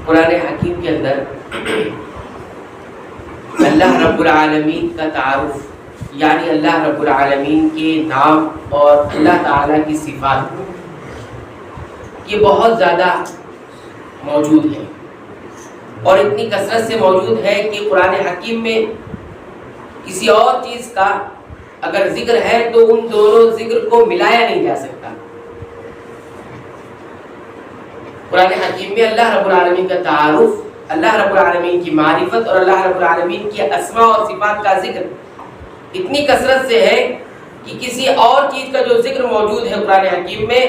قرآن حکیم کے اندر اللہ رب العالمین کا تعارف، یعنی اللہ رب العالمین کے نام اور اللہ تعالیٰ کی صفات، یہ بہت زیادہ موجود ہے اور اتنی کثرت سے موجود ہے کہ قرآن حکیم میں کسی اور چیز کا اگر ذکر ہے تو ان دونوں ذکر کو ملایا نہیں جا سکتا۔ قرآن حکیم میں اللہ رب العالمین کا تعارف، اللہ رب العالمین کی معرفت اور اللہ رب العالمین کی اسماء اور صفات کا ذکر اتنی کثرت سے ہے کہ کسی اور چیز کا جو ذکر موجود ہے قرآن حکیم میں،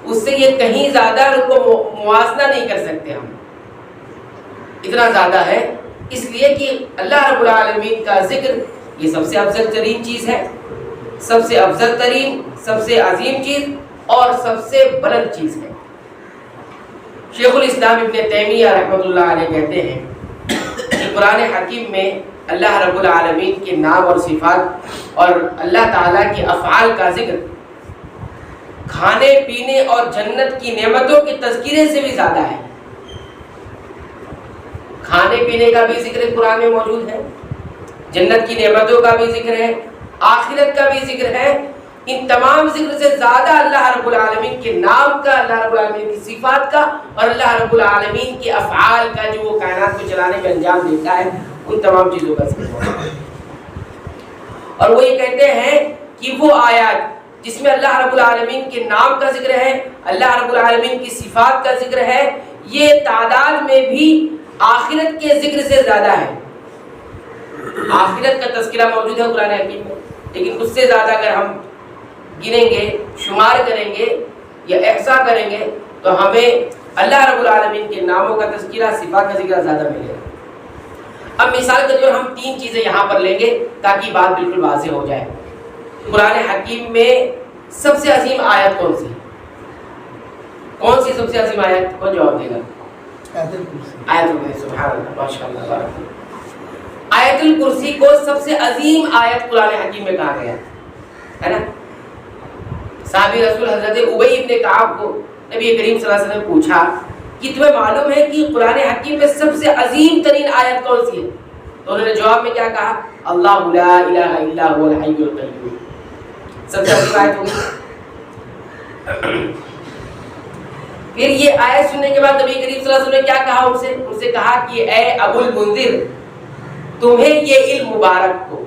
اس سے یہ کہیں زیادہ ان کو موازنہ نہیں کر سکتے ہم، اتنا زیادہ ہے۔ اس لیے کہ اللہ رب العالمین کا ذکر یہ سب سے افضل ترین چیز ہے، سب سے افضل ترین، سب سے عظیم چیز اور سب سے بلند چیز ہے۔ شیخ الاسلام ابن تیمیہ رحمۃ اللہ علیہ کہتے ہیں کہ قرآن حکیم میں اللہ رب العالمین کے نام اور صفات اور اللہ تعالیٰ کے افعال کا ذکر کھانے پینے اور جنت کی نعمتوں کے تذکرے سے بھی زیادہ ہے۔ کھانے پینے کا بھی ذکر قرآن میں موجود ہے، جنت کی نعمتوں کا بھی ذکر ہے، آخرت کا بھی ذکر ہے۔ ان تمام ذکر سے زیادہ اللہ رب العالمین کے نام کا، اللہ رب العالمین کی صفات کا اور اللہ رب العالمین کے افعال کا جو وہ کائنات کو چلانے میں انجام دیتا ہے، ان تمام چیزوں کا ذکر ہے۔ اور وہ یہ کہتے ہیں کہ وہ آیات جس میں اللہ رب العالمین کے نام کا ذکر ہے، اللہ رب العالمین کی صفات کا ذکر ہے، یہ تعداد میں بھی آخرت کے ذکر سے زیادہ ہے۔ آخرت کا تذکرہ موجود ہے قرآن حکیم میں، لیکن اس سے زیادہ اگر ہم گنیں گے، شمار کریں گے یا احصاء کریں گے تو ہمیں اللہ رب العالمین کے ناموں کا تذکرہ، صفات کا ذکر زیادہ ملے گا۔ اب مثال کے طور ہم تین چیزیں یہاں پر لیں گے تاکہ بات بالکل واضح ہو جائے۔ قرآن حکیم میں سب سے عظیم آیت کون سی؟ کون سی سب سے عظیم آیت؟ کون جواب دے گا؟ آیت الکرسی۔ سبحان اللہ، ماشاءاللہ، بارک اللہ۔ آیت الکرسی کو سب سے عظیم آیت قرآن حکیم میں کہا گیا ہے نا۔ صحابی رسول حضرت ابی ابن کعب کو نبی کریم صلی اللہ علیہ وسلم نے پوچھا کہ تمہیں معلوم ہے کہ قرآن حکیم میں سب سے عظیم ترین آیت کون سی ہے؟ تو انہوں نے جواب میں کیا کہا؟ اللہ لا الہ الا هو الحی القیوم۔ سب سے عظیم آیت ہوگی۔ پھر یہ آیت سننے کے بعد نبی کریم صلی اللہ علیہ وسلم نے کیا کہا ان سے کہا کہ اے ابو المنذر، تمہیں یہ علم مبارک ہو،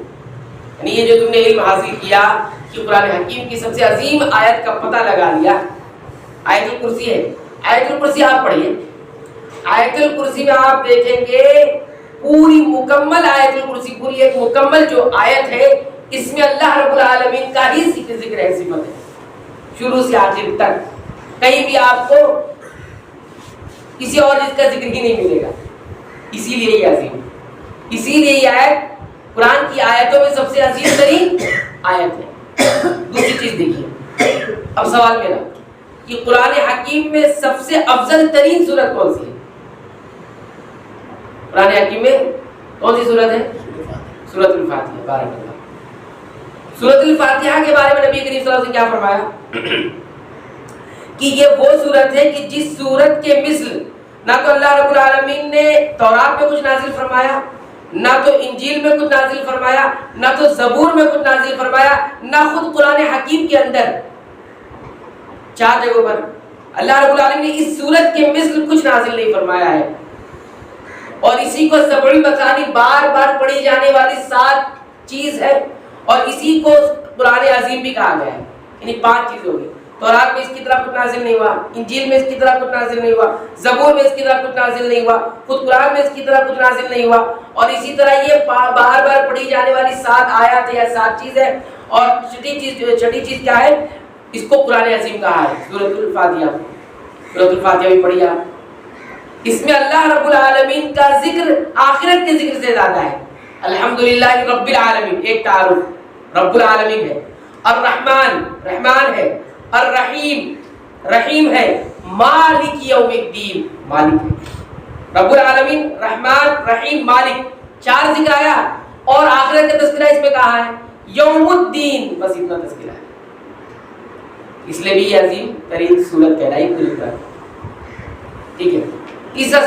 یعنی یہ جو تم نے علم حاصل کیا کہ قرآن حکیم کی سب سے عظیم آیت کا پتہ لگا لیا، آیت الکرسی ہے۔ آیت الکرسی آپ پڑھیے، آیت الکرسی میں آپ دیکھیں گے پوری مکمل آیت الکرسی، پوری ایک مکمل جو آیت ہے، اس میں اللہ رب العالمین کا ہی ذکر ہے، صفت ہے، شروع سے آخر تک۔ کہیں بھی آپ کو کسی اور چیز کا ذکر ہی نہیں ملے گا، اسی لیے یہ عظیم، اسی لیے یہ آیت قرآن کی آیتوں میں سب سے عظیم ترین آیت ہے۔ دوسری چیز دیکھیے، اب سوال میرا کہ قرآن حکیم میں سب سے افضل ترین سورت کون سی ہے؟ قرآن حکیم میں کون سی سورت ہے؟ سورۃ الفاتحہ۔ بارک اللہ۔ سورۃ الفاتحہ کے بارے میں نبی کریم صلی اللہ علیہ وسلم نے کیا فرمایا کہ یہ وہ سورت ہے کہ جس سورت کے مثل نہ تو اللہ رب العالمین نے تورات میں کچھ نازل فرمایا، نہ تو انجیل میں کچھ نازل فرمایا، نہ تو زبور میں کچھ نازل فرمایا، نہ خود قرآن حکیم کے اندر 4 جگہوں پر اللہ رب العالمین نے اس سورت کے مثل کچھ نازل نہیں فرمایا ہے۔ اور اسی کو سبعی مثانی بار بار پڑھی جانے والی 7 چیز ہے، اور اسی کو قرآن عظیم بھی کہا گیا ہے، یعنی 5 چیز ہوگی۔ تورات میں اس کی طرح کچھ نازل نہیں ہوا، انجیل میں اس کی طرح کچھ نازل نہیں ہوا، زبور میں اس کی طرح کچھ نازل نہیں ہوا، خود قرآن میں اس کی طرح کچھ نازل نہیں ہوا، اور اسی طرح یہ بار بار پڑھی جانے والی 7 آیات یا 7 چیزیں۔ اور چھٹی چیز کیا ہے؟ اس کو قرآن عظیم کہا ہے، سورۃ الفاتحہ۔ سورۃ الفاتحہ بھی پڑھی آپ، اس میں اللہ رب العالمین کا ذکر آخرت کے ذکر سے زیادہ ہے۔ الحمدللہ رب العالمین، ایک تعارف، رب العالمین ہے، الرحمن، رحمان ہے، الرحیم، رحیم ہے، مالک یوم الدین، مالک ہے۔ رب العالمین، رحمان، رحیم، مالک، 4 ذکر آیا، اور آخرت کا تذکرہ اس میں کہا ہے یوم الدین، بس اتنا تذکرہ ہے، اس لیے بھی عظیم ترین سورت کہلائی پوری قرآن۔ ٹھیک ہے، تیسرا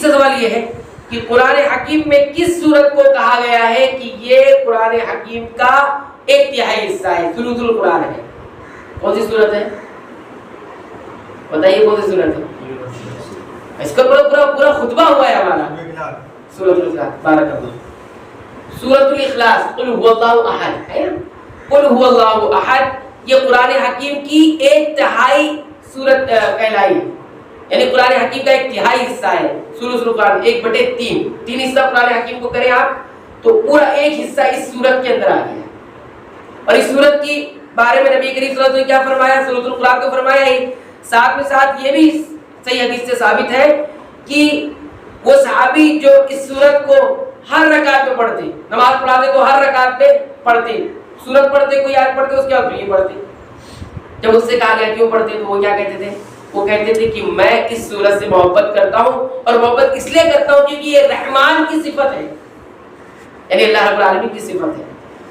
سوال یہ ہے کہ قرآن حکیم میں کس سورت کو کہا گیا ہے کہ یہ قرآن حکیم کا ایک تہائی حصہ ہے، ثلث القرآن ہے؟ کون سی سورت ہے؟ بتائیے کون سی سورت ہے؟ اس کا پورا خطبہ ہوا ہے ہمارا، سورۃ الاخلاص۔ بارک اللہ۔ سورۃ الاخلاص، قل هو اللہ احد ہے نا، قل هو اللہ احد، یہ قرآن حکیم کی ایک تہائی سورت کہلائی، یعنی قرآن حکیم کا ایک تہائی حصہ ہے ثلث القرآن، 1/3 تین حصہ قرآن حکیم کو کریں آپ تو پورا ایک حصہ اس سورت کے اندر آ گیا۔ اور اس سورت کی بارے میں نبی کریم صلی اللہ علیہ وسلم نے کیا فرمایا؟ ثلث القرآن کو فرمایا ہی، ساتھ میں ساتھ یہ بھی صحیح حدیث سے ثابت ہے کہ وہ صحابی جو اس سورت کو ہر رکعت میں پڑھتے، نماز پڑھاتے تو ہر رکعت پہ پڑھتے، سورت پڑھتے، کوئی آیت پڑھتے اس کے بعد یہ پڑھتے۔ جب اس سے کہا گیا کیوں پڑھتے تو وہ کیا کہتے تھے؟ وہ کہتے تھے کہ میں اس سورت سے محبت کرتا ہوں، اور محبت اس لیے کرتا ہوں کیونکہ یہ رحمان کی صفت ہے، یعنی اللہ رب العالمین کی صفت ہے۔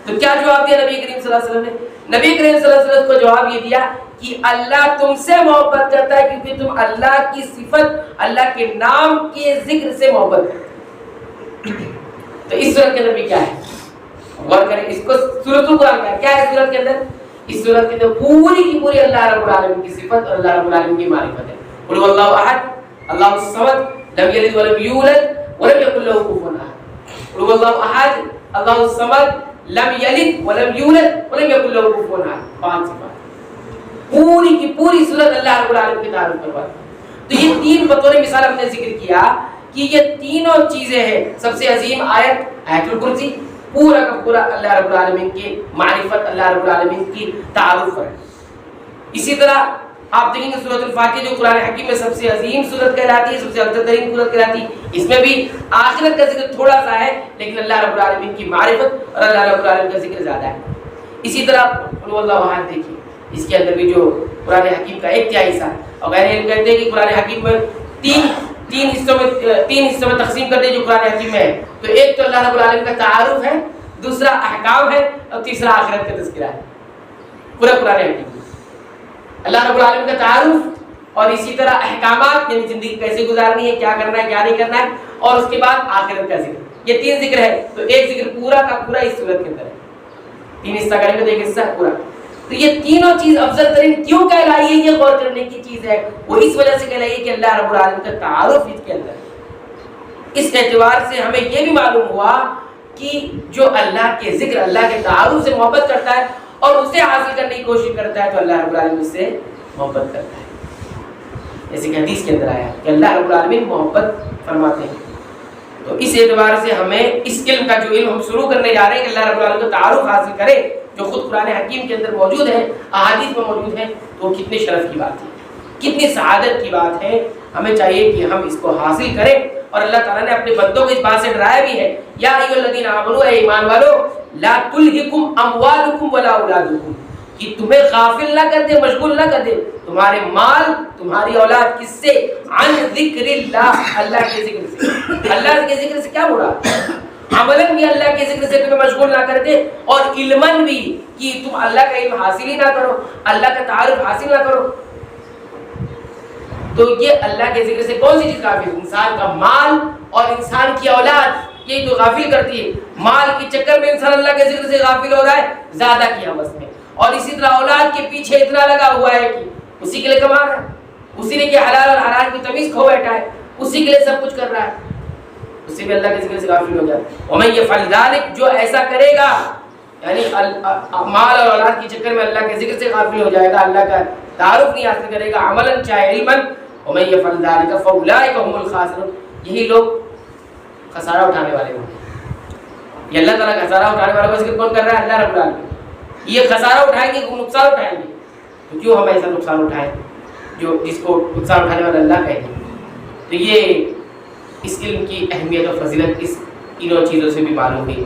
تو کیا جواب دیا نبی کریم صلی اللہ علیہ وسلم نے؟ نبی کریم صلی اللہ علیہ وسلم کو جواب یہ دیا کہ اللہ تم سے محبت کرتا ہے کیونکہ تم اللہ کی صفت، اللہ کے نام کے ذکر سے محبت کرتے ہیں۔ تو اس سورت کے اندر بھی کیا ہے؟ غور کریں، اس کو سورۃ القرآن کیا ہے؟ سورت کے اندر، اس سورت کے اندر پوری کی پوری اللہ رب العالمین کی صفت اور اللہ رب العالمین کی معرفت ہے۔ قل هو اللہ احد اللہ الصمد لم یلد ولم یولد ولم یکن له کفوا احد۔ قل هو اللہ احد اللہ الصمد لم یلد ولم یولد ولم یکن له کفوا احد، 5 صفات پوری کی پوری سورت اللہ رب العالمین کی تعریف کرواتی۔ تو یہ تین بطور مثال ہم نے ذکر کیا کہ یہ تینوں چیزیں ہیں۔ سب سے عظیم آیت آیت الکرسی، پورا کا پورا اللہ رب العالمین کی معرفت، اللہ رب العالمین کی تعارف ہے۔ اسی طرح آپ دیکھیں گے سورۃ الفاتحہ جو قرآن حکیم میں سب سے عظیم سورت کہلاتی ہے، سب سے افضل ترین سورت کہلاتی ہے، اس میں بھی آخرت کا ذکر تھوڑا سا ہے لیکن اللہ رب العالمین کی معرفت اور اللہ رب العالمین کا ذکر زیادہ ہے۔ اسی طرح قل اللہ احد دیکھیے، اس کے اندر بھی جو قرآن حکیم کا ایک تہائی حصہ ہے، اور غیر علم کہتے ہیں کہ قرآن حکیم میں تین حصوں میں تقسیم کر دیں جو قرآن حکیم میں ہے، تو ایک تو اللہ رب العالمین کا تعارف ہے، دوسرا احکام ہے، اور تیسرا آخرت کا تذکرہ ہے۔ پورا قرآن حکیم اللہ رب العالمین کا تعارف اور اسی طرح احکامات، یعنی زندگی کیسے گزارنی ہے، کیا کرنا ہے کیا نہیں کرنا ہے، اور اس کے بعد آخرت کا ذکر، یہ تین ذکر ہے۔ تو ایک ذکر پورا کا پورا اس سورت کے اندر ہے، تین حصہ کریں گے تو ایک حصہ پورا۔ تو یہ تینوں چیز افضل ترین کیوں کہلائی ہے؟ یہ غور کرنے کی چیز ہے، وہ اس وجہ سے کہلائی ہے کہ اللہ رب العالمین کا تعارف اس کے اندر ہے۔ اس اعتبار سے ہمیں یہ بھی معلوم ہوا کہ جو اللہ کے ذکر، اللہ کے تعارف سے محبت کرتا ہے اور اسے حاصل کرنے کی کوشش کرتا ہے تو اللہ رب العالمین اس سے محبت کرتا ہے، جیسے کہ حدیث کے اندر آیا کہ اللہ رب العالمین محبت فرماتے ہیں۔ تو اس اعتبار سے ہمیں اس علم کا جو علم ہم شروع کرنے جا رہے ہیں کہ اللہ رب العالمین کا تعارف حاصل کرے، جو خود قرآن حکیم کے اندر موجود ہے، احادیث میں موجود ہے، تو وہ کتنے شرف کی بات ہے، کتنی سعادت کی بات ہے۔ ہمیں چاہیے کہ ہم اس کو حاصل کریں، اور اللہ تعالیٰ نے اپنے بندوں کو اس بات سے ڈرایا بھی ہے، یا ایھا الذین آمنوا، اے ایمان والو، لا تلہکم اموالکم ولا اولادکم، کہ تمہیں غافل نہ کر دے، مشغول نہ کر دے تمہارے مال، تمہاری اولاد، کس سے؟ عن ذکر اللہ، اللہ کے ذکر سے۔ اللہ کے ذکر سے کیا مراد؟ عملاً بھی اللہ کے ذکر سے تمہیں مشغول نہ کر دے، اور علماً بھی کہ تم اللہ کا علم حاصل ہی نہ کرو، اللہ کا تعارف حاصل نہ کرو۔ تو یہ اللہ کے ذکر سے کون سی چیز غافل؟ انسان کا مال اور انسان کی اولاد، یہ تو غافل کرتی ہے۔ مال کے چکر میں انسان اللہ کے ذکر سے غافل ہو رہا ہے زیادہ کی حوث میں، اور اسی طرح اولاد کے پیچھے اتنا لگا ہوا ہے کہ اسی کے لیے کما رہا ہے، اسی نے کہ حلال اور حرام کی تمیز کھو بیٹھا ہے، اسی کے لیے سب کچھ کر رہا ہے، اس سے بھی اللہ کے ذکر سے غافل ہو جاتا ہے۔ وَمَن يَفْعَلْ ذَلِكَ، جو ایسا کرے گا، یعنی مال اور اولاد کے چکر میں اللہ کے ذکر سے غافل ہو جائے گا، اللہ کا تعارف نہیں حاصل کرے گا عملاً چاہے علماً، وَمَن يَفْعَلْ ذَلِكَ فَأُولَٰئِكَ هُمُ الْخَاسِرُونَ، یہی لوگ خسارہ اٹھانے والے ہوں گے۔ یہ اللہ تعالیٰ کا خسارہ اٹھانے والوں کا ذکر کون کر رہا ہے؟ اللہ رب العالمین۔ یہ خسارہ اٹھائیں گے، نقصان اٹھائیں گے، تو کیوں ہم ایسا نقصان اٹھائیں جو جس کو نقصان اٹھانے والا اللہ کہتے ہیں؟ تو یہ اس علم کی اہمیت اور فضیلت اس تینوں چیزوں سے بھی معلوم ہوئی۔